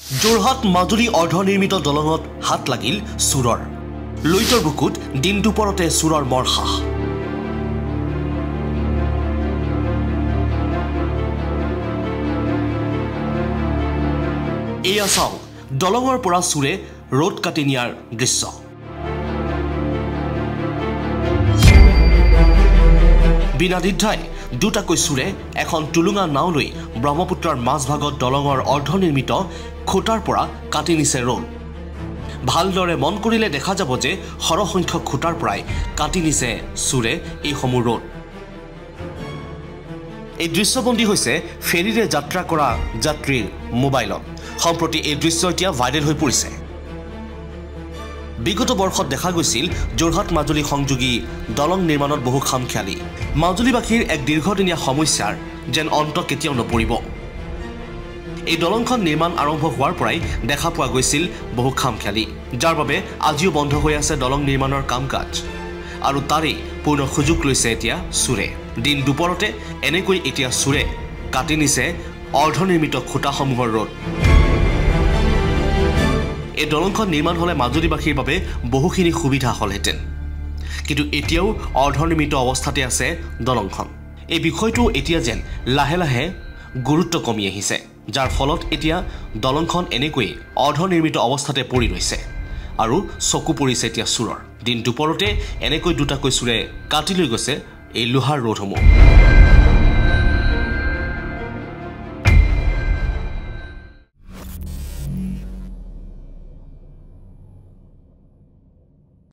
যোৰহাট মাজুলী অৰ্ধনিৰ্মিত দলঙত হাত লাগিল চুৰৰ লুইতৰ বুকুত দিন দুপৰতে চুৰৰ মৰহাস এয়া চাওক দলঙৰ পৰা চুৰে ৰোড কাটি নিয়াৰ দৃশ্য বিনা দ্বিধাই দুটাকৈ চুৰে এখন টুলুঙা নাও লৈ ব্ৰহ্মপুত্ৰৰ মাজভাগত দলঙৰ অৰ্ধনিৰ্মিত খুঁটাৰ পৰা কাটি নিছে ৰোড ভালদৰে মন কৰিলে দেখা যাব যে সৰহসংখ্যক খুঁটাৰ পৰাই কাটি নিছে চুৰে এই সমূহ ৰোড এই দৃশ্যবন্দী হৈছে ফেৰীৰে যাত্ৰা কৰা যাত্ৰীৰ মোবাইলত সম্প্ৰতি এই দৃশ্য এতিয়া ভাইৰেল হৈ পৰিছে বিগত বৰ্ষত দেখা গৈছিল যোৰহাট মাজুলী সংযোগী দলং নিৰ্মাণত বহু খামখেয়ালি মাজুলীবাসীৰ এক দীৰ্ঘদিনীয়া সমস্যাৰ যেন অন্ত কেতিয়াও নপৰিব এই দলংখন নিৰ্মাণ আৰম্ভ হোৱাৰ পৰাই দেখা পোৱা গৈছিল বহু খামখেয়ালি যাৰ বাবে আজিও বন্ধ হৈ আছে দলং নিৰ্মাণৰ কাম-কাজ আৰু তাৰেই পূৰ্ণ সুযোগ লৈছে এতিয়া চুৰে দিন দুপৰতে এনেকৈ এতিয়া চুৰে কাটি নিছে অৰ্ধনিৰ্মিত খুঁটাসমূহৰ ৰোড এই দলংখন নিৰ্মাণ হলে মাজুলীবাসীৰ বাবে বহুখিনি সুবিধা হলহেঁতেন কিন্তু এতিয়াও অৰ্ধনিৰ্মিত অৱস্থাতে আছে দলংখন এই বিষয়টো এতিয়া যেন লাহে লাহে গুৰুত্ব কমি আহিছে যাৰ ফলত এতিয়া দলংখন এনেকৈ অৰ্ধনিৰ্মিত অৱস্থাতে পৰি ৰৈছে আৰু চকু পৰিছে এতিয়া চুৰৰ দিন দুপৰতে এনেকৈ দুটাকৈ চুৰে কাটি লৈ গৈছে এই লোহাৰ ৰোডসমূহ